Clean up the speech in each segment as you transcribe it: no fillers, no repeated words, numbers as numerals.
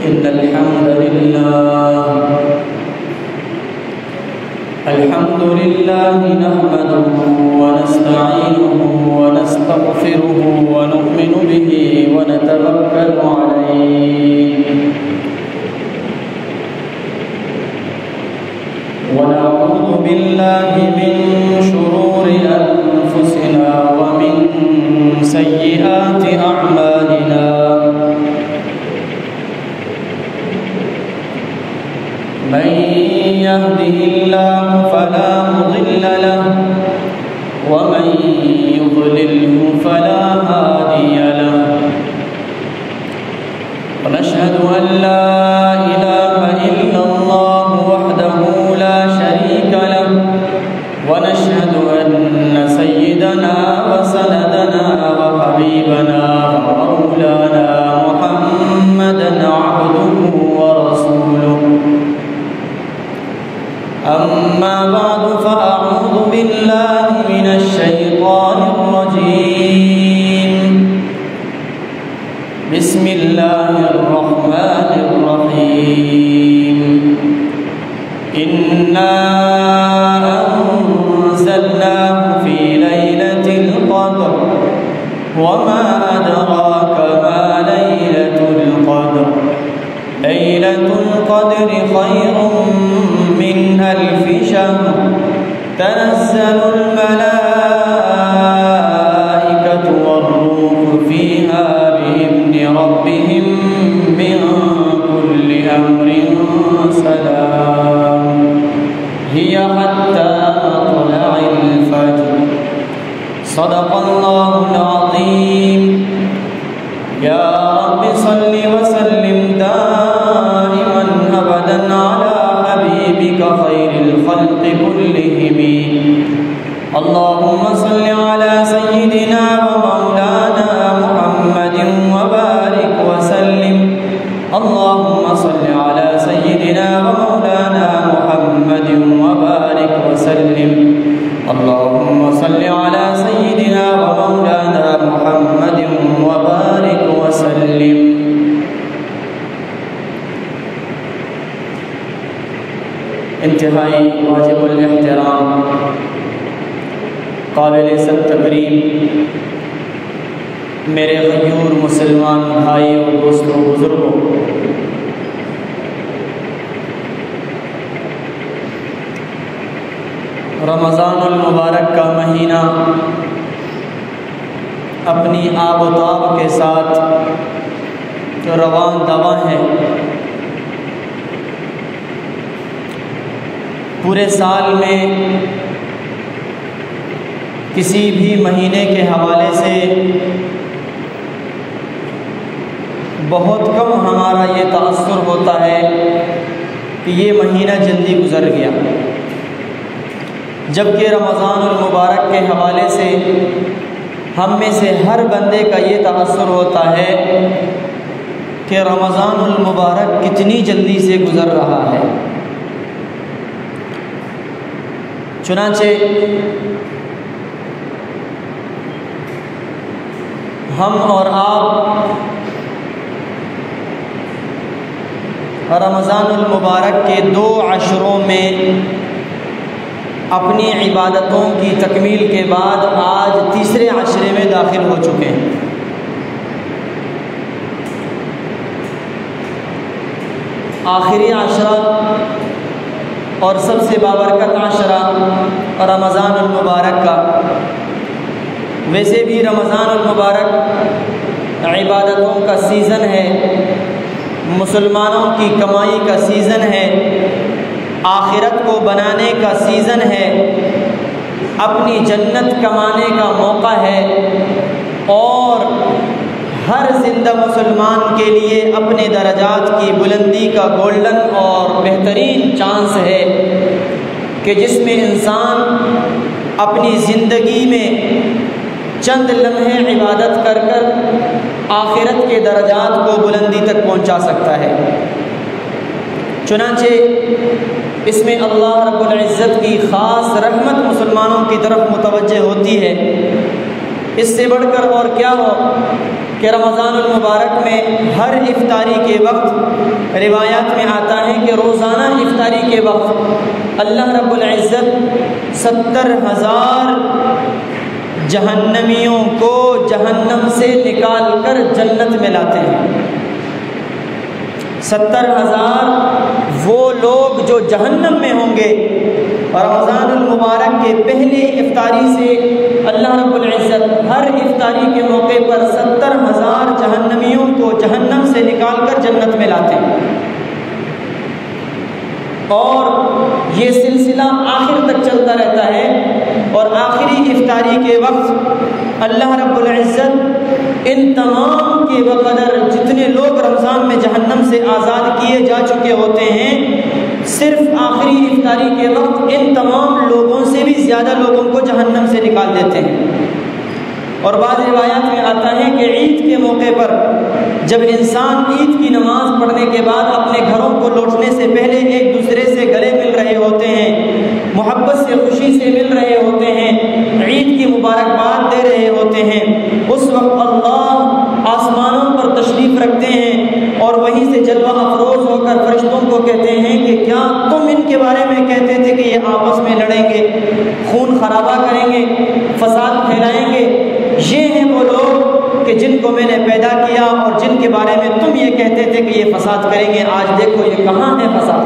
إن الحمد لله نحمده ونستعينه ونستغفره ونؤمن به ونتوكل عليه ونعوذ بالله من شرور أنفسنا ومن سيئات أعمالنا من يهده الله فلا مضل له ومن يضلله فلا هادي له ونشهد أن لا إله إلا الله وحده لا شريك له ونشهد أن سيدنا وسندنا وحبيبنا ومولانا محمدا عبده ورسوله أما بعد فأعوذ بالله من الشيطان الرجيم بسم الله الرحمن الرحيم إنا أنزلناه في ليلة القدر وما أدراك ما ليلة القدر ليلة القدر خير من ألف شهر تنزل الملائكة والروح فيها بإذن ربهم من كل أمر سلام هي حتى مطلع الفجر صدق الله العظيم يا رب صل وسلم دائما أبدا على حبيبك خير الخلق كلهم اللهم صل على سيدنا ومولانا محمد وبارك وسلم اللهم صل على سيدنا ومولانا محمد وبارك وسلم اللهم صل على سيدنا ومولانا محمد وبارك وسلم انتہائی واجب الاحترام قابل سب تکریم میرے غیور مسلمان بھائی اور دوستوں بزرگوں، رمضان المبارک کا مہینہ اپنی آب و تاب کے ساتھ رواں دواں ہے۔ پورے سال میں کسی بھی مہینے کے حوالے سے بہت کم ہمارا یہ تأثر ہوتا ہے کہ یہ مہینہ جلدی گزر گیا، جبکہ رمضان المبارک کے حوالے سے ہم میں سے ہر بندے کا یہ تأثر ہوتا ہے کہ رمضان المبارک کتنی جلدی سے گزر رہا ہے۔ چنانچہ ہم اور آپ رمضان المبارک کے 2 عشروں میں اپنی عبادتوں کی تکمیل کے بعد آج تیسرے عشرے میں داخل ہو چکے ہیں۔ آخری عشرہ اور سب سے بابرکت عشرہ رمضان المبارک کا، ویسے بھی رمضان المبارک عبادتوں کا سیزن ہے، مسلمانوں کی کمائی کا سیزن ہے، آخرت کو بنانے کا سیزن ہے، اپنی جنت کمانے کا موقع ہے، اور ہر زندہ مسلمان کے لیے اپنے درجات کی بلندی کا گولڈن اور بہترین چانس ہے کہ جس میں انسان اپنی زندگی میں چند لمحے عبادت کر کر آخرت کے درجات کو بلندی تک پہنچا سکتا ہے۔ چنانچہ اس میں اللہ رب العزت کی خاص رحمت مسلمانوں کی طرف متوجہ ہوتی ہے۔ اس سے بڑھ کر اور کیا ہو کہ رمضان المبارک میں ہر افطاری کے وقت روایات میں آتا ہے کہ روزانہ افطاری کے وقت اللہ رب العزت 70,000 جہنمیوں کو جہنم سے نکال کر جنت میں لاتے ہیں۔ 70,000 وہ لوگ جو جہنم میں ہوں گے، اور رمضان المبارک کے پہلے افطاری سے اللہ رب العزت ہر افطاری کے موقع پر 70,000 جہنمیوں کو جہنم سے نکال کر جنت میں لاتے ہیں، اور یہ سلسلہ آخر تک چلتا رہتا ہے، اور آخری افطاری کے وقت اللہ رب العزت ان تمام کے بقدر جتنے لوگ رمضان میں جہنم سے آزاد کیے جا چکے ہوتے ہیں، صرف آخری افطاری کے وقت ان تمام لوگوں سے بھی زیادہ لوگوں کو جہنم سے نکال دیتے ہیں۔ اور بعض روایات میں آتا ہے کہ عید کے موقع پر جب انسان عید کی نماز پڑھنے کے بعد اپنے گھروں کو لوٹنے سے پہلے ایک دوسرے سے گلے مل رہے ہوتے ہیں، محبت سے خوشی سے مل رہے ہوتے ہیں، عید کی مبارکباد دے رہے ہوتے ہیں، اس وقت اللہ آسمانوں پر تشریف رکھتے ہیں اور وہیں سے جلوہ افروز ہو کر فرشتوں کو کہتے ہیں کہ کیا تم ان کے بارے میں کہتے تھے کہ یہ آپس میں لڑیں گے، خون خرابہ کریں گے، فساد پھیلائیں گے؟ یہ ہیں وہ لوگ کہ جن کو میں نے پیدا کیا اور جن کے بارے میں تم یہ کہتے تھے کہ یہ فساد کریں گے، آج دیکھو یہ کہاں ہے فساد۔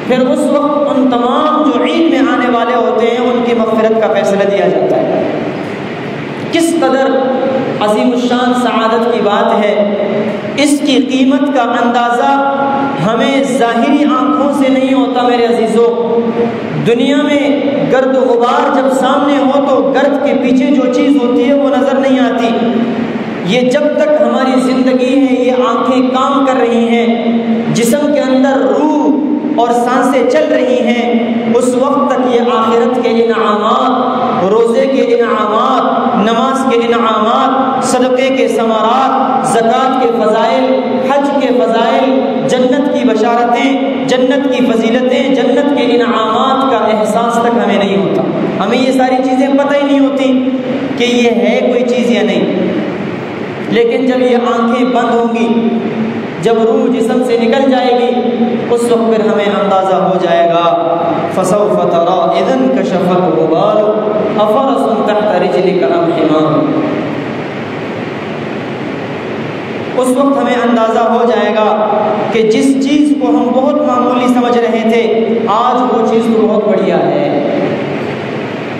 پھر اس وقت ان تمام جو عید میں آنے والے ہوتے ہیں ان کی مغفرت کا فیصلہ دیا جاتا ہے۔ کس قدر عظیم الشان سعادت کی بات ہے، اس کی قیمت کا اندازہ ہمیں ظاہری آنکھوں سے نہیں ہوتا میرے عزیزوں۔ دنیا میں گرد و غبار جب سامنے ہو تو گرد کے پیچھے جو چیز ہوتی ہے وہ نظر نہیں آتی۔ یہ جب تک ہماری زندگی ہے، یہ آنکھیں کام کر رہی ہیں، جسم کے اندر روح اور سانسیں چل رہی ہیں، اس وقت تک یہ آخرت کے انعامات، روزے کے انعامات، نماز کے انعامات، صدقے کے ثمرات، زکوٰۃ کے فضائل، حج کے فضائل، جنت کی بشارتیں، جنت کی فضیلتیں، جنت کے انعامات کا احساس تک ہمیں نہیں ہوتا۔ ہمیں یہ ساری چیزیں پتہ ہی نہیں ہوتی کہ یہ ہے کوئی چیز یا نہیں۔ لیکن جب یہ آنکھیں بند ہوں گی، جب روح جسم سے نکل جائے گی، اس وقت پھر ہمیں اندازہ ہو جائے گا فَسَوْفَ تَرَىٰ إِذَا انكَشَفَ الْغُبَارُ أَفَرَسٌ تَحْتَ رِجْلِكَ أَمْ حِمَارٌ۔ اس وقت ہمیں اندازہ ہو جائے گا کہ جس چیز کو ہم بہت معمولی سمجھ رہے تھے، آج وہ چیز تو بہت بڑھیا ہے،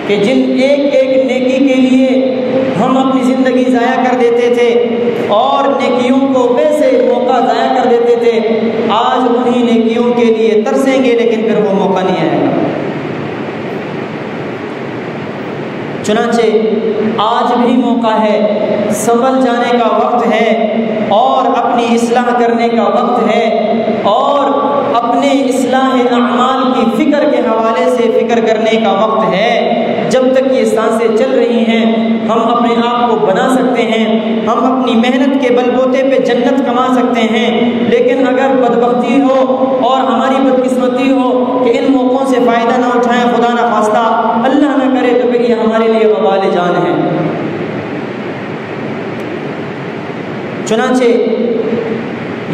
کہ جن ایک ایک نیکی کے لیے ہم اپنی زندگی ضائع کر دیتے تھے اور نیکیوں کو ویسے موقع ضائع کر دیتے تھے، آج انہی نیکیوں کے لیے ترسیں گے لیکن پھر وہ موقع نہیں آئے گا۔ چنانچہ آج بھی موقع ہے، سنبھل جانے کا وقت ہے، اور اپنی اصلاح کرنے کا وقت ہے، اور اپنے اصلاح اعمال کی فکر کے حوالے سے فکر کرنے کا وقت ہے۔ جب تک یہ سانسیں چل رہی ہیں ہم اپنے آپ کو بنا سکتے ہیں، ہم اپنی محنت کے بل بوتے پہ جنت کما سکتے ہیں، لیکن اگر بدبختی ہو اور ہماری بدقسمتی ہو کہ ان موقعوں سے فائدہ نہ اٹھائیں، خدا نہ خواستہ اللہ نہ کرے، تو پھر یہ ہمارے لیے وبال جان ہے۔ چنانچہ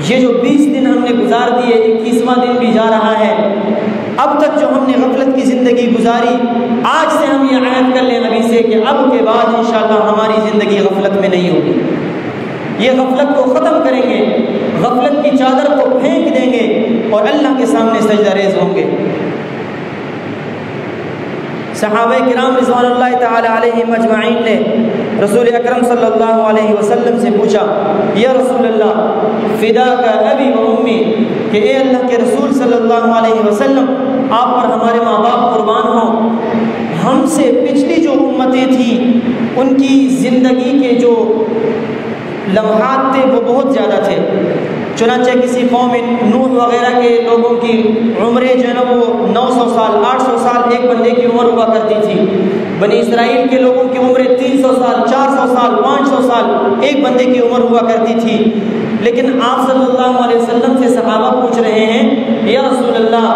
یہ جو 20 دن ہم نے گزار دیے، 21واں دن بھی جا رہا ہے، اب تک جو ہم نے غفلت کی زندگی گزاری، آج سے ہم یہ عہد کر لیں نبی سے کہ اب کے بعد انشاءاللہ ہماری زندگی غفلت میں نہیں ہوگی۔ یہ غفلت کو ختم کریں گے، غفلت کی چادر کو پھینک دیں گے اور اللہ کے سامنے سجدہ ریز ہوں گے۔ صحابہ کرام رضوان اللہ تعالی علیہم اجمعین نے رسول اکرم صلی اللہ علیہ وسلم سے پوچھا، یا رسول اللہ فداک ابی و امی، کہ اے اللہ کے رسول صلی اللہ علیہ وسلم، آپ پر ہمارے ماں باپ قربان ہوں، ہم سے پچھلی جو امتیں تھیں ان کی زندگی کے جو لمحات تھے وہ بہت زیادہ تھے۔ چنانچہ کسی قوم نوح وغیرہ کے لوگوں کی عمریں جو ہے نا وہ 900 سال 800 سال ایک بندے کی عمر ہوا کرتی تھی۔ بنی اسرائیل کے لوگوں کی عمریں 300 سال 400 سال 500 سال ایک بندے کی عمر ہوا کرتی تھی۔ لیکن آپ صلی اللہ علیہ وسلم سے صحابہ پوچھ رہے ہیں، یا رسول اللہ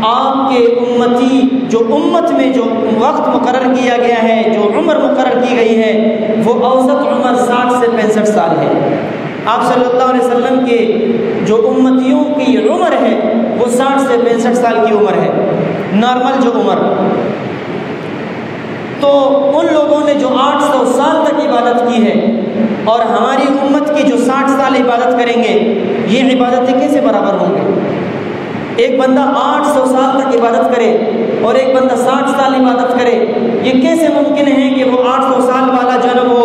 آپ کے امتی جو امت میں جو وقت مقرر کیا گیا ہے، جو عمر مقرر کی کی گئی ہے وہ اوسط عمر 60 سے 65 سال ہے۔ آپ صلی اللہ علیہ وسلم کے جو امتیوں کی عمر ہے وہ 60 سے 65 سال کی عمر ہے، نارمل جو عمر۔ تو ان لوگوں نے جو 800 سال تک عبادت کی ہے اور ہماری امت کی جو 60 سال عبادت کریں گے، یہ عبادتیں کیسے برابر ہوں گے؟ ایک بندہ 800 سال تک عبادت کرے اور ایک بندہ 60 سال عبادت کرے، یہ کیسے ممکن ہے کہ وہ 800 سال والا جو ہے وہ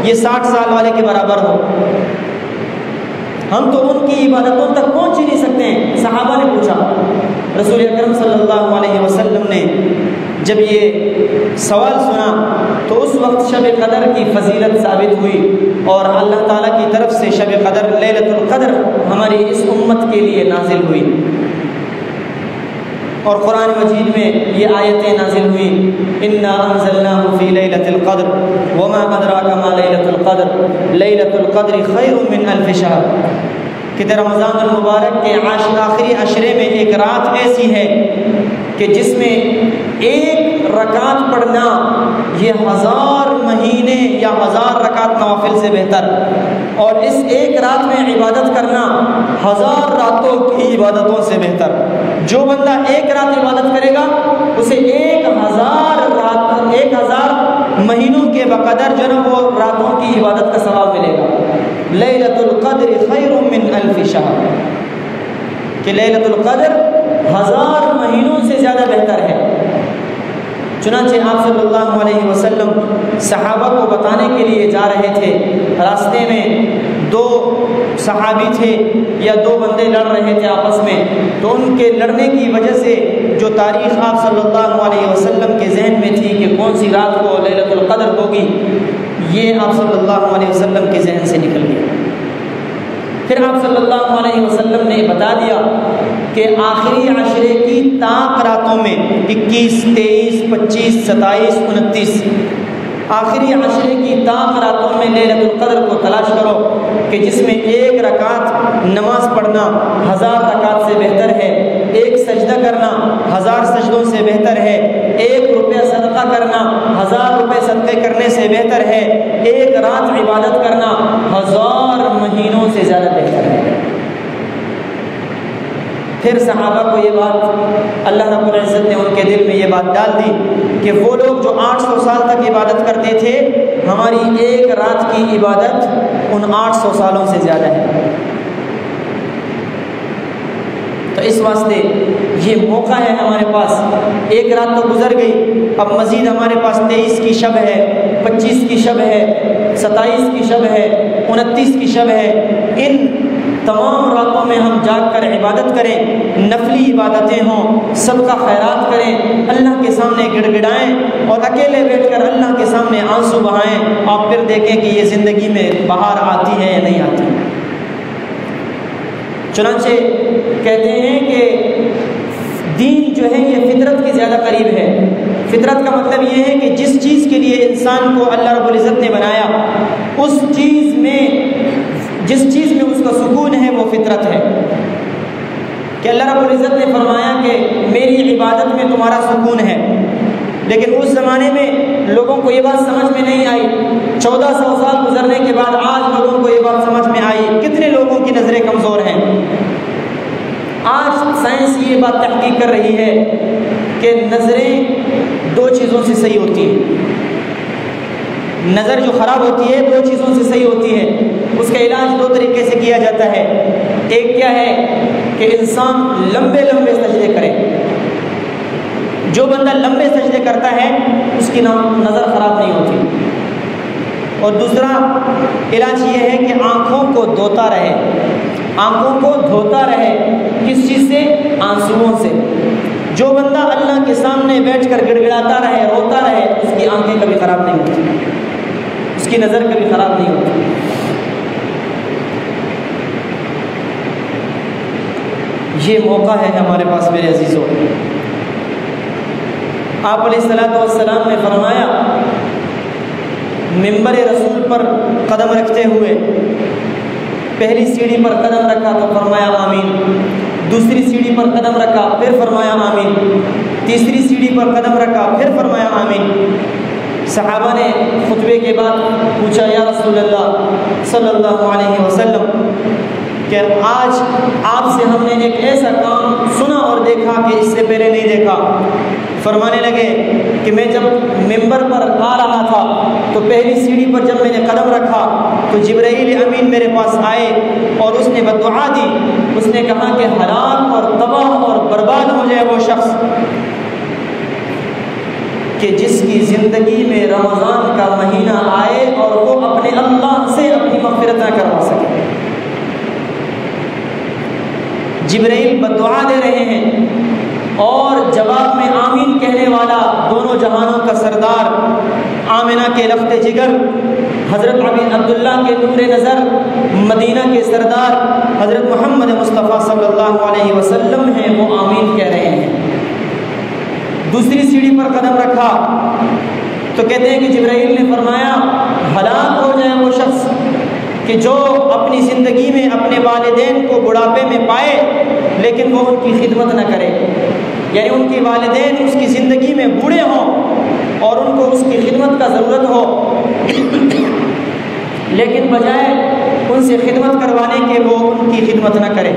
یہ 60 سال والے کے برابر ہو؟ ہم تو ان کی عبادتوں تک پہنچ ہی نہیں سکتے ہیں۔ صحابہ نے پوچھا، رسول اکرم صلی اللہ علیہ وسلم نے جب یہ سوال سنا تو اس وقت شب قدر کی فضیلت ثابت ہوئی اور اللہ تعالیٰ کی طرف سے شب قدر لیلۃ القدر ہماری اس امت کے لیے نازل ہوئی، اور قرآن مجید میں یہ آیتیں نازل ہوئیں، انا انزلناہ فی لیلۃ القدر وما ادراک ما لیلۃ القدر لیلۃ القدر خیر من الف شہر، کہ رمضان المبارک کے آخری عشرے میں ایک رات ایسی ہے کہ جس میں ایک رکعت پڑھنا یہ 1000 مہینے یا 1000 رکعت نوافل سے بہتر، اور اس ایک رات میں عبادت کرنا 1000 راتوں کی عبادتوں سے بہتر۔ جو بندہ ایک رات عبادت کرے گا اسے 1000 مہینوں کے بقدر جو ہے وہ راتوں کی عبادت کا ثواب ملے گا۔ لیلۃ القدر خیر من الف شہر، کہ لیلۃ القدر 1000 مہینوں سے زیادہ بہتر ہے۔ چنانچہ آپ صلی اللہ علیہ وسلم صحابہ کو بتانے کے لیے جا رہے تھے، راستے میں 2 صحابی تھے یا 2 بندے لڑ رہے تھے آپس میں، تو ان کے لڑنے کی وجہ سے جو تاریخ آپ صلی اللہ علیہ وسلم کے ذہن میں تھی کہ کون سی رات کو لیلۃ القدر ہوگی، یہ آپ صلی اللہ علیہ وسلم کے ذہن سے نکل گئی۔ پھر آپ صلی اللہ علیہ وسلم نے بتا دیا کہ آخری عشرے کی طاق راتوں میں 21، 23، 25، 27، 29 آخری عشرے کی طاق راتوں میں لیلۃ القدر کو تلاش کرو کہ جس میں ایک رکعت نماز پڑھنا 1000 رکعت سے بہتر ہے، ایک سجدہ کرنا 1000 سجدوں سے بہتر ہے، 1 روپیہ صدقہ کرنا 1000 روپے صدقے کرنے سے بہتر ہے، ایک رات عبادت کرنا 1000 مہینوں سے زیادہ بہتر ہے۔ پھر صحابہ کو یہ بات اللہ رب العزت نے ان کے دل میں یہ بات ڈال دی کہ وہ لوگ جو 800 سال تک عبادت کرتے تھے، ہماری ایک رات کی عبادت ان 800 سالوں سے زیادہ ہے۔ تو اس واسطے یہ موقع ہے ہمارے پاس، ایک رات تو گزر گئی، اب مزید ہمارے پاس 23 کی شب ہے، 25 کی شب ہے، 27 کی شب ہے، 29 کی شب ہے۔ ان تمام راتوں میں ہم جاگ کر عبادت کریں، نفلی عبادتیں ہوں، صدقہ خیرات کریں، اللہ کے سامنے گڑ گڑائیں اور اکیلے بیٹھ کر اللہ کے سامنے آنسو بہائیں، آپ پھر دیکھیں کہ یہ زندگی میں بہار آتی ہے یا نہیں آتی۔ چنانچہ کہتے ہیں کہ دین جو ہے یہ فطرت کے زیادہ قریب ہے۔ فطرت کا مطلب یہ ہے کہ جس چیز کے لیے انسان کو اللہ رب العزت نے بنایا، اس چیز میں جس چیز میں اس کا سکون ہے وہ فطرت ہے۔ کہ اللہ رب العزت نے فرمایا کہ میری عبادت میں تمہارا سکون ہے، لیکن اس زمانے میں لوگوں کو یہ بات سمجھ میں نہیں آئی۔ 1400 سال گزرنے کے بعد آج لوگوں کو یہ بات سمجھ میں آئی۔ کتنے لوگوں کی نظریں کمزور ہیں۔ آج سائنس یہ بات تحقیق کر رہی ہے کہ نظریں 2 چیزوں سے صحیح ہوتی ہیں۔ نظر جو خراب ہوتی ہے 2 چیزوں سے صحیح ہوتی ہے، اس کا علاج 2 طریقے سے کیا جاتا ہے۔ ایک کیا ہے کہ انسان لمبے لمبے سجدے کرے، جو بندہ لمبے سجدے کرتا ہے اس کی نظر خراب نہیں ہوتی۔ اور دوسرا علاج یہ ہے کہ آنکھوں کو دھوتا رہے، آنکھوں کو دھوتا رہے، کس چیز سے؟ آنسوؤں سے۔ جو بندہ اللہ کے سامنے بیٹھ کر گڑ گڑاتا رہے، روتا رہے، اس کی آنکھیں کبھی خراب نہیں ہوتی، اس کی نظر کبھی خراب نہیں ہوتی۔ یہ موقع ہے ہمارے پاس میرے عزیزوں۔ آپ علیہ الصلوۃ والسلام نے فرمایا، منبر رسول پر قدم رکھتے ہوئے پہلی سیڑھی پر قدم رکھا تو فرمایا آمین، دوسری سیڑھی پر قدم رکھا پھر فرمایا آمین، تیسری سیڑھی پر قدم رکھا پھر فرمایا آمین، صحابہ نے خطبے کے بعد پوچھا یا رسول اللہ صلی اللہ علیہ وسلم کہ آج آپ سے ہم نے ایک ایسا کام سنا اور دیکھا کہ اس سے پہلے نہیں دیکھا۔ فرمانے لگے کہ میں جب ممبر پر آ رہا تھا تو پہلی سیڑھی پر جب میں نے قدم رکھا تو جبرائیل امین میرے پاس آئے اور اس نے بددعا دی۔ اس نے کہا کہ ہلاک اور تباہ اور برباد ہو جائے وہ شخص کہ جس کی زندگی میں رمضان کا مہینہ آئے اور وہ اپنے اللہ سے اپنی مغفرت نہ کروا سکے۔ جبرائیل بددعا دے رہے ہیں اور جواب میں آمین کہنے والا دونوں جہانوں کا سردار، آمنہ کے لفت جگر، حضرت عبداللہ کے نور نظر، مدینہ کے سردار حضرت محمد مصطفیٰ صلی اللہ علیہ وسلم ہیں، وہ آمین کہہ رہے ہیں۔ دوسری سیڑھی پر قدم رکھا تو کہتے ہیں کہ جبرائیل نے فرمایا ہلاک ہو جائے وہ شخص کہ جو اپنی زندگی میں اپنے والدین کو بڑھاپے میں پائے لیکن وہ ان کی خدمت نہ کرے، یعنی ان کے والدین اس کی زندگی میں بوڑھے ہوں اور ان کو اس کی خدمت کا ضرورت ہو لیکن بجائے ان سے خدمت کروانے کے وہ ان کی خدمت نہ کرے،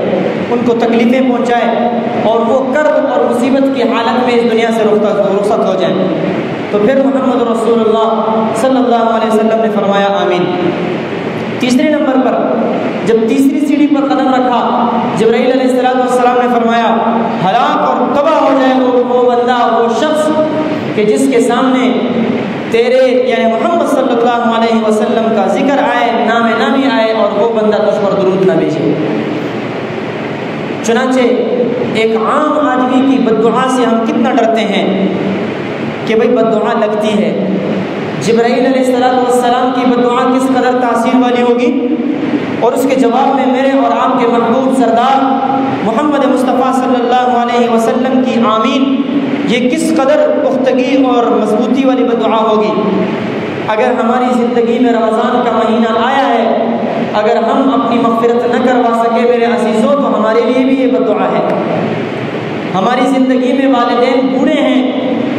ان کو تکلیفیں پہنچائے اور وہ کرب اور مصیبت کی حالت میں اس دنیا سے رخصت ہو جائیں، تو پھر محمد رسول اللہ صلی اللہ علیہ وسلم نے فرمایا آمین۔ تیسرے نمبر پر جب تیسری سیڑھی پر قدم رکھا جبرائیل علیہ السلام نے فرمایا ہلاک اور تباہ ہو جائے وہ بندہ، وہ شخص کہ جس کے سامنے تیرے یعنی محمد صلی اللہ علیہ وسلم کا ذکر آئے، نام نامی آئے اور وہ بندہ تجھ پر درود نہ بھیجے۔ چنانچہ ایک عام آدمی کی بددعا سے ہم کتنا ڈرتے ہیں کہ بھئی بددعا لگتی ہے۔ جبرائیل علیہ السلام کی بددعا کس قدر تاثیر والی ہوگی اور اس کے جواب میں میرے اور آپ کے محبوب سردار محمد مصطفیٰ صلی اللہ علیہ وسلم کی آمین یہ کس قدر پختگی اور مضبوطی والی بددعا ہوگی۔ اگر ہماری زندگی میں رمضان کا مہینہ آیا ہے، اگر ہم اپنی مغفرت نہ کروا سکے میرے عزیزوں تو ہمارے لیے بھی یہ بددعا ہے۔ ہماری زندگی میں والدین بوڑھے ہیں،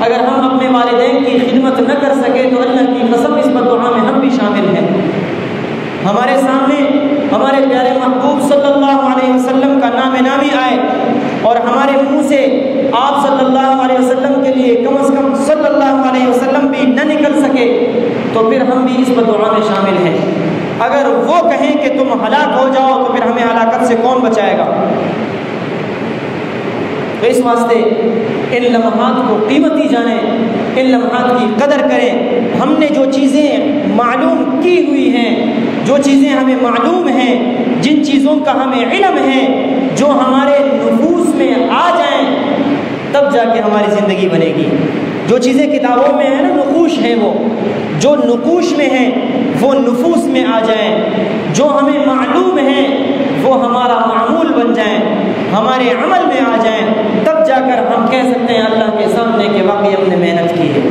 اگر ہم اپنے والدین کی خدمت نہ کر سکے تو اللہ کی قسم اس بددعا میں ہم بھی شامل ہیں۔ ہمارے سامنے ہمارے پیارے محبوب صلی اللہ علیہ وسلم کا نام نامی آئے اور ہمارے منہ سے آپ صلی اللہ علیہ وسلم کے لیے کم از کم صلی اللہ علیہ وسلم بھی نہ نکل سکے تو پھر ہم بھی اس بددعا میں شامل ہیں۔ اگر وہ کہیں کہ تم ہلاک ہو جاؤ تو پھر ہمیں ہلاکت سے کون بچائے گا؟ تو اس واسطے ان لمحات کو قیمتی جانیں، ان لمحات کی قدر کریں۔ ہم نے جو چیزیں معلوم کی ہوئی ہیں، جو چیزیں ہمیں معلوم ہیں، جن چیزوں کا ہمیں علم ہے، جو ہمارے نفوس میں آ جائیں تب جا کے ہماری زندگی بنے گی۔ جو چیزیں کتابوں میں ہیں نا نقوش ہیں، وہ جو نقوش میں ہیں وہ نفوس میں آ جائیں، جو ہمیں معلوم ہیں وہ ہمارا معمول بن جائیں، ہمارے عمل میں آ جائیں، تب جا کر ہم کہہ سکتے ہیں اللہ کے سامنے کہ واقعی ہم نے محنت کی ہے۔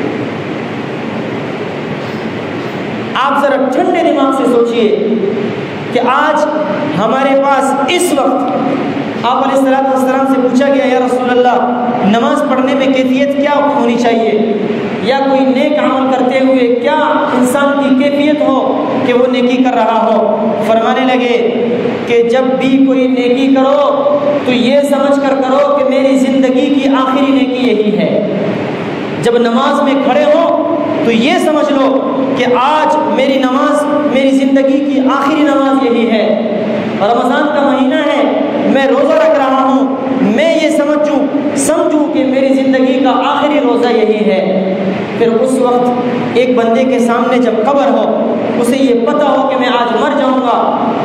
آپ ذرا ٹھنڈے دماغ سے سوچئے کہ آج ہمارے پاس اس وقت آپ علیہ السلام سے پوچھا گیا یا رسول اللہ نماز پڑھنے میں کیفیت کیا ہونی چاہیے، یا کوئی نیک عمل کرتے ہوئے کیا انسان کی کیفیت ہو کہ وہ نیکی کر رہا ہو؟ فرمانے لگے کہ جب بھی کوئی نیکی کرو تو یہ سمجھ کر کرو کہ میری زندگی کی آخری نیکی یہی ہے۔ جب نماز میں کھڑے ہو تو یہ سمجھ لو کہ آج میری نماز میری زندگی کی آخری نماز یہی ہے۔ رمضان کا مہینہ ہے، میں روزہ رکھ رہا ہوں، میں یہ سمجھوں کہ میری زندگی کا آخری روزہ یہی ہے۔ پھر اس وقت ایک بندے کے سامنے جب قبر ہو، اسے یہ پتہ ہو کہ میں آج مر جاؤں گا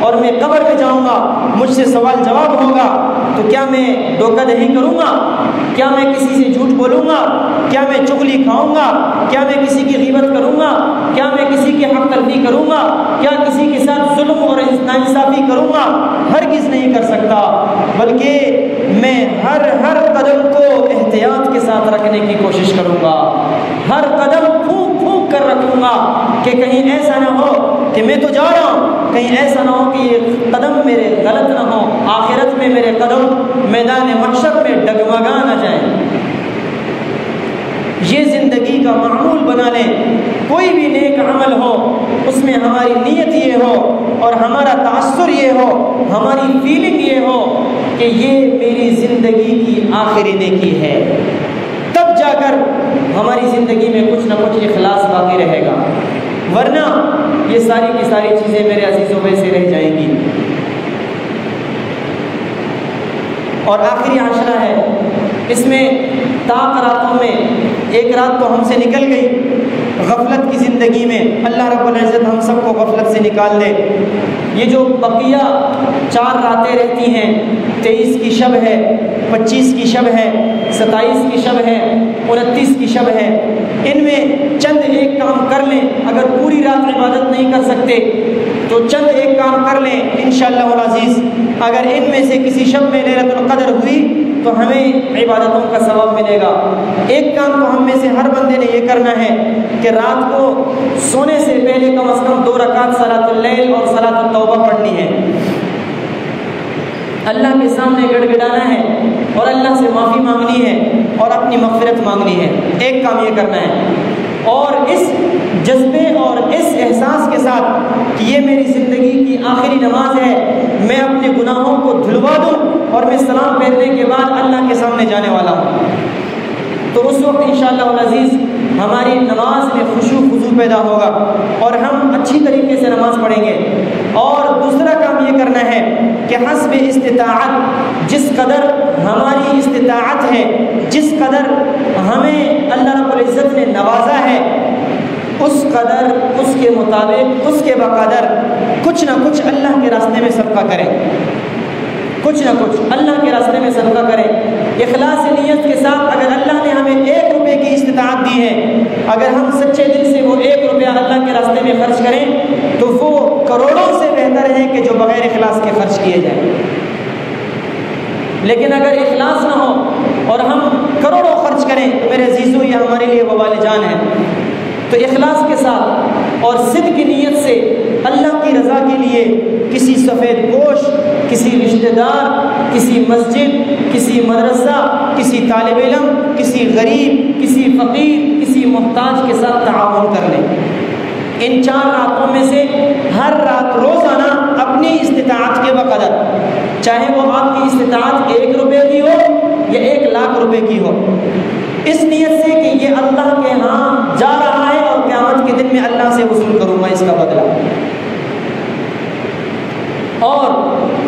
اور میں قبر میں جاؤں گا، مجھ سے سوال جواب ہوگا، تو کیا میں دھوکہ دہی کروں گا؟ کیا میں کسی سے جھوٹ بولوں گا؟ کیا میں چغلی کھاؤں گا؟ کیا میں کسی کی غیبت کروں گا؟ کیا میں کسی کی حق تلفی کروں گا؟ کیا کسی کے ساتھ ظلم اور ناانصافی کروں گا؟ ہرگز نہیں کر سکتا، بلکہ میں ہر قدم کو احتیاط کے ساتھ رکھنے کی کوشش کروں گا، ہر قدم پھونک کر رکھوں گا کہ کہیں ایسا نہ ہو کہ میں تو جا رہا ہوں، کہیں ایسا نہ ہو کہ یہ قدم میرے غلط نہ ہو، آخرت میں میرے قدم میدان محشر میں ڈگمگا نہ جائیں۔ یہ زندگی کا معمول بنا لیں۔ کوئی ہماری نیت یہ ہو اور ہمارا تاثر یہ ہو، ہماری فیلنگ یہ ہو کہ یہ میری زندگی کی آخری نیکی ہے، تب جا کر ہماری زندگی میں کچھ نہ کچھ اخلاص باقی رہے گا، ورنہ یہ ساری کی ساری چیزیں میرے عزیزوں میں سے رہ جائیں گی۔ اور آخری عشرہ ہے، اس میں طاق راتوں میں ایک رات تو ہم سے نکل گئی غفلت کی زندگی میں، اللہ رب العزت ہم سب کو غفلت سے نکال دے۔ یہ جو بقیہ 4 راتیں رہتی ہیں، 23 کی شب ہے، 25 کی شب ہے، 27 کی شب ہے، 29 کی شب ہے، ان میں چند ایک کام کر لیں۔ اگر پوری رات عبادت نہیں کر سکتے تو چند ایک کام کر لیں انشاءاللہ العزیز۔ اگر ان میں سے کسی شب میں لیلۃ القدر ہوئی تو ہمیں عبادتوں کا ثواب ملے گا۔ ایک کام تو ہم میں سے ہر بندے نے یہ کرنا ہے کہ رات کو سونے سے پہلے کم از کم 2 رکعت صلاۃ اللیل اور صلاۃ التوبہ پڑھنی ہے، اللہ کے سامنے گڑ گڑانا ہے اور اللہ سے معافی مانگنی ہے اور اپنی مغفرت مانگنی ہے۔ ایک کام یہ کرنا ہے، اور اس جذبے اور اس احساس کے ساتھ کہ یہ میری زندگی کی آخری نماز ہے، میں اپنے گناہوں کو دھلوا دوں اور میں سلام پھیرنے کے بعد اللہ کے سامنے جانے والا ہوں، تو اس وقت انشاءاللہ العزیز ہماری نماز میں خشوع خضوع پیدا ہوگا اور ہم اچھی طریقے سے نماز پڑھیں گے۔ اور دوسرا کام یہ کرنا ہے کہ حسب استطاعت، جس قدر ہماری استطاعت ہے، جس قدر ہمیں اللہ رب العزت نے نوازا ہے، اس قدر، اس کے مطابق، اس کے بقدر کچھ نہ کچھ اللہ کے راستے میں صدقہ کریں، کچھ نہ کچھ اللہ کے راستے میں صدقہ کریں، اخلاص نیت کے ساتھ۔ اگر اللہ نے ہمیں 1 روپے کی استطاعت دی ہے، اگر ہم سچے دل سے وہ 1 روپیہ اللہ کے راستے میں خرچ کریں تو وہ کروڑوں سے بہتر ہے کہ جو بغیر اخلاص کے خرچ کیے جائیں۔ لیکن اگر اخلاص نہ ہو اور ہم کروڑوں خرچ کریں تو میرے عزیزوں یہ ہمارے لیے وبال جان ہے۔ تو اخلاص کے ساتھ اور صدق کی نیت سے اللہ کی رضا کے لیے کسی سفید پوش، کسی رشتہ دار، کسی مسجد، کسی مدرسہ، کسی طالب علم، کسی غریب، کسی فقیر، کسی محتاج کے ساتھ تعاون کر لیں۔ ان 4 راتوں میں سے ہر رات روزانہ اپنی استطاعت کے بقدر، چاہے وہ آپ کی استطاعت 1 روپے کی ہو یا 1 لاکھ روپے کی ہو، اس نیت سے کہ یہ اللہ کے ہاں جا رہا ہے اور قیامت کے دن میں اللہ سے وصول کروں گا اس کا بدلہ۔ اور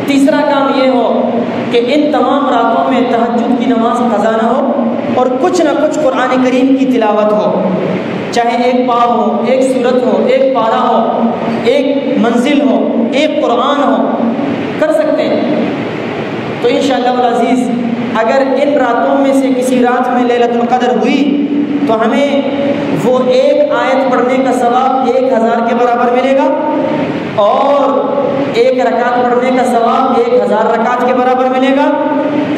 تیسرا کام یہ ہو کہ ان تمام راتوں میں تہجد کی نماز قضا نہ ہو اور کچھ نہ کچھ قرآن کریم کی تلاوت ہو، چاہے 1 پاؤ ہو، 1 سورت ہو، 1 پارہ ہو، 1 منزل ہو، 1 قرآن ہو، کر سکتے ہیں۔ تو انشاءاللہ العزیز اگر ان راتوں میں سے کسی رات میں لیلۃ القدر ہوئی تو ہمیں وہ 1 آیت پڑھنے کا ثواب 1000 کے برابر ملے گا، اور 1 رکعت پڑھنے کا ثواب 1000 رکعت کے برابر ملے گا،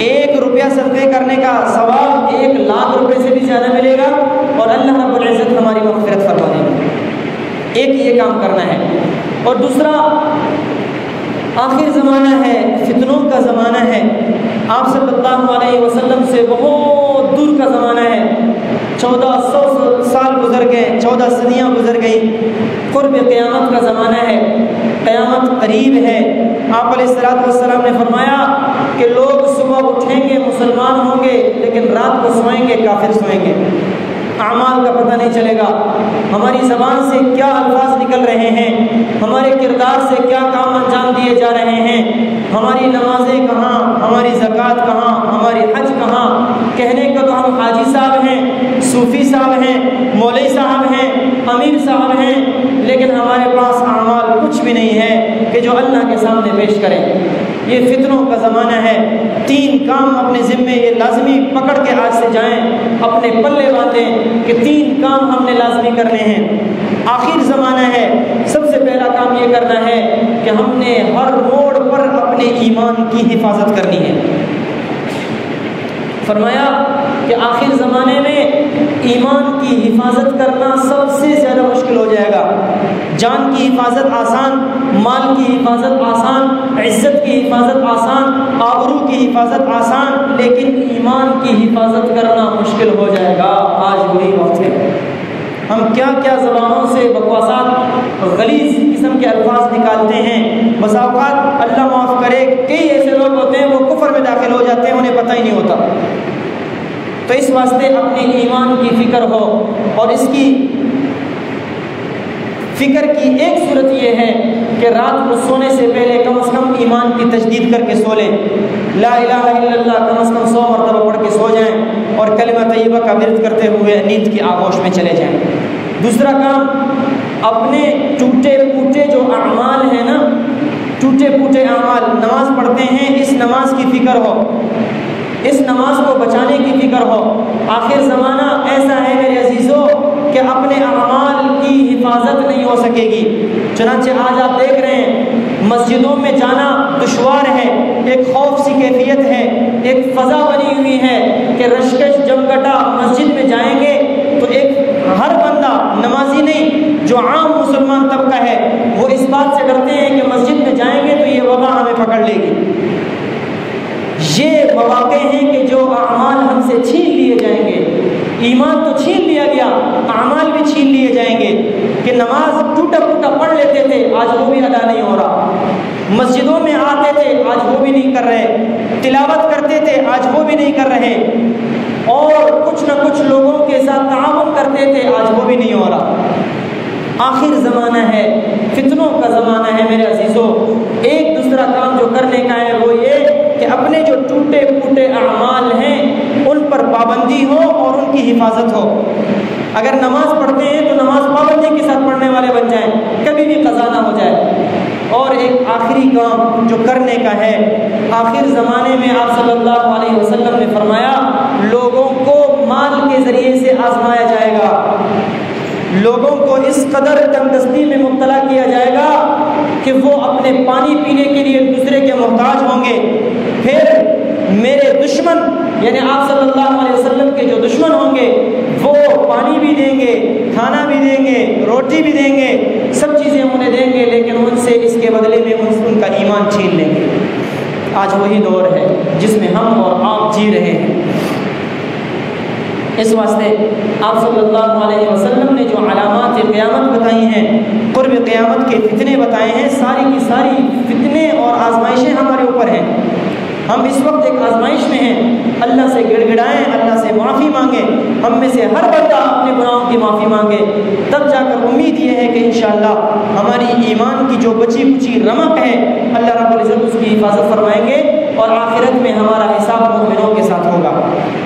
1 روپیہ صدقے کرنے کا ثواب 1 لاکھ روپے سے بھی زیادہ ملے گا، اور اللہ رب العزت ہماری مغفرت فرما دے گا۔ ایک یہ کام کرنا ہے۔ اور دوسرا، آخر زمانہ ہے، فتنوں کا زمانہ ہے، آپ صلی اللہ علیہ وسلم سے بہت دور کا زمانہ ہے، 1400 سال گزر گئے، 14 صدیاں گزر گئیں، قرب قیامت کا زمانہ ہے، قیامت قریب ہے۔ آپ علیہ السلام نے فرمایا کہ لوگ صبح اٹھیں گے مسلمان ہوں گے، لیکن رات کو سوئیں گے کافر سوئیں گے، اعمال کا پتہ نہیں چلے گا، ہماری زبان سے کیا الفاظ نکل رہے ہیں، ہمارے کردار سے کیا کام انجام دیے جا رہے ہیں، ہماری نمازیں کہاں، ہماری زکوٰۃ کہاں، ہماری حج کہاں۔ کہنے کا تو ہم حاجی صاحب ہیں، صوفی صاحب ہیں، مولوی صاحب ہیں، امیر صاحب ہیں، لیکن ہمارے پاس اعمال کچھ بھی نہیں ہے کہ جو اللہ کے سامنے پیش کریں۔ یہ فتنوں کا زمانہ ہے۔ 3 کام اپنے ذمے یہ لازمی پکڑ کے آج سے جائیں، اپنے پلے باندھیں کہ 3 کام ہم نے لازمی کرنے ہیں۔ آخر زمانہ ہے، سب سے پہلا کام یہ کرنا ہے کہ ہم نے ہر موڑ پر اپنے ایمان کی حفاظت کرنی ہے۔ فرمایا کہ آخر زمانے میں ایمان کی حفاظت کرنا سب سے زیادہ مشکل ہو جائے گا۔ جان کی حفاظت آسان، مال کی حفاظت آسان، عزت کی حفاظت آسان، آبرو کی حفاظت آسان، لیکن ایمان کی حفاظت کرنا مشکل ہو جائے گا۔ آج وہی وقت ہے۔ ہم کیا کیا زبانوں سے بکواسات غلیظ قسم کے الفاظ نکالتے ہیں. بسا اوقات اللہ معاف کرے کئی ایسے لوگ ہوتے ہیں وہ کفر میں داخل ہو جاتے ہیں، انہیں پتہ ہی نہیں ہوتا. تو اس واسطے اپنے ایمان کی فکر ہو، اور اس کی فکر کی ایک صورت یہ ہے کہ رات کو سونے سے پہلے کم از کم ایمان کی تجدید کر کے سو لیں. لا الہ الا اللہ کم از کم 100 مرتبہ پڑھ کے سو جائیں اور کلمہ طیبہ کا ورد کرتے ہوئے نیند کی آغوش میں چلے جائیں. دوسرا کام، اپنے ٹوٹے پھوٹے جو اعمال ہیں نا، ٹوٹے پھوٹے اعمال، نماز پڑھتے ہیں، اس نماز کی فکر ہو، اس نماز کو بچانے کی فکر ہو. آخر زمانہ ایسا ہے میرے عزیزوں کہ اپنے اعمال کی حفاظت نہیں ہو سکے گی. چنانچہ آج آپ دیکھ رہے ہیں مسجدوں میں جانا دشوار ہے، ایک خوف سی کیفیت ہے، ایک فضا بنی ہوئی ہے کہ رشکش جمگٹا مسجد میں جائیں گے تو ایک ہر بندہ نمازی نہیں، جو عام مسلمان طبقہ ہے وہ اس بات سے ڈرتے ہیں کہ مسجد میں جائیں گے تو یہ وبا ہمیں پکڑ لے گی. یہ مواقع ہیں کہ جو اعمال ہم سے چھین لیے جائیں گے. ایمان تو چھین لیا گیا، اعمال بھی چھین لیے جائیں گے. کہ نماز ٹوٹا پھوٹا پڑھ لیتے تھے، آج وہ بھی ادا نہیں ہو رہا. مسجدوں میں آتے تھے، آج وہ بھی نہیں کر رہے. تلاوت کرتے تھے، آج وہ بھی نہیں کر رہے. اور کچھ نہ کچھ لوگوں کے ساتھ تعاون کرتے تھے، آج وہ بھی نہیں ہو رہا. آخر زمانہ ہے، فتنوں کا زمانہ ہے میرے عزیزوں. ایک دوسرا کام جو کرنے کا ہے وہ یہ کہ اپنے جو ٹوٹے پھوٹے اعمال ہیں ان پر پابندی ہو اور ان کی حفاظت ہو. اگر نماز پڑھتے ہیں تو نماز پابندی کے ساتھ پڑھنے والے بن جائیں، کبھی بھی قضا نہ ہو جائے. اور ایک آخری کام جو کرنے کا ہے، آخر زمانے میں آپ صلی اللہ علیہ وسلم نے فرمایا لوگوں کو مال کے ذریعے سے آزمایا جائے گا. لوگوں کو اس قدر تنگدستی میں مبتلا کیا جائے گا کہ وہ اپنے پانی پینے کے لیے دوسرے کے محتاج ہوں گے. پھر میرے دشمن یعنی آپ صلی اللہ علیہ وسلم کے جو دشمن ہوں گے وہ پانی بھی دیں گے، کھانا بھی دیں گے، روٹی بھی دیں گے، سب چیزیں انہیں دیں گے، لیکن ان سے اس کے بدلے میں ان کا ایمان چھین لیں گے. آج وہی دور ہے جس میں ہم اور آپ جی رہے ہیں. اس واسطے آپ صلی اللہ علیہ وسلم نے جو علامات قیامت بتائی ہیں، قرب قیامت کے فتنے بتائے ہیں، ساری کی ساری فتنے اور آزمائشیں ہمارے اوپر ہیں. ہم اس وقت ایک آزمائش میں ہیں. اللہ سے گڑ گڑائیں، اللہ سے معافی مانگیں. ہم میں سے ہر بندہ اپنے گناہوں کی معافی مانگے، تب جا کر امید یہ ہے کہ انشاءاللہ ہماری ایمان کی جو بچی کچی رمق ہے اللہ رب العزت اس کی حفاظت فرمائیں گے اور آخرت میں ہمارا حساب مومنوں کے ساتھ ہوگا.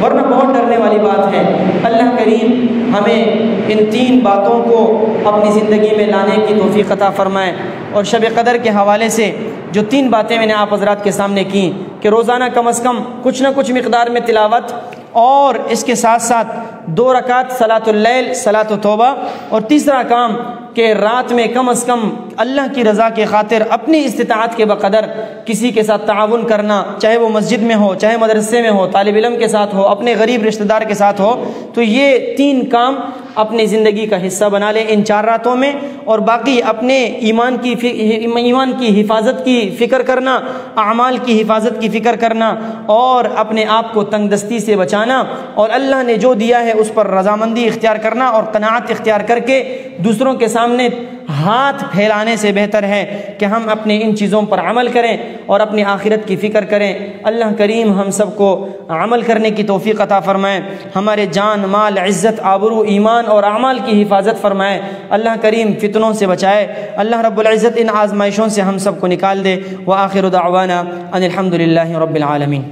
ورنہ بہت ڈرنے والی بات ہے. اللہ کریم ہمیں ان 3 باتوں کو اپنی زندگی میں لانے کی توفیق عطا فرمائے. اور شب قدر کے حوالے سے جو 3 باتیں میں نے آپ حضرات کے سامنے کی کہ روزانہ کم از کم کچھ نہ کچھ مقدار میں تلاوت، اور اس کے ساتھ ساتھ 2 رکعت صلاۃ اللیل، صلاۃ توبہ، اور تیسرا کام کہ رات میں کم از کم اللہ کی رضا کے خاطر اپنی استطاعت کے بقدر کسی کے ساتھ تعاون کرنا، چاہے وہ مسجد میں ہو، چاہے مدرسے میں ہو، طالب علم کے ساتھ ہو، اپنے غریب رشتہ دار کے ساتھ ہو. تو یہ 3 کام اپنی زندگی کا حصہ بنا لیں ان 4 راتوں میں. اور باقی اپنے ایمان کی حفاظت کی فکر کرنا، اعمال کی حفاظت کی فکر کرنا، اور اپنے آپ کو تنگ دستی سے بچانا، اور اللہ نے جو دیا ہے اس پر رضامندی اختیار کرنا اور قناعت اختیار کر کے دوسروں کے سامنے ہاتھ پھیلانے سے بہتر ہے کہ ہم اپنے ان چیزوں پر عمل کریں اور اپنی آخرت کی فکر کریں. اللہ کریم ہم سب کو عمل کرنے کی توفیق عطا فرمائے، ہمارے جان، مال، عزت، آبرو، ایمان اور اعمال کی حفاظت فرمائے. اللہ کریم فتنوں سے بچائے. اللہ رب العزت ان آزمائشوں سے ہم سب کو نکال دے. وآخر دعوانا ان الحمد للہ رب العالمین.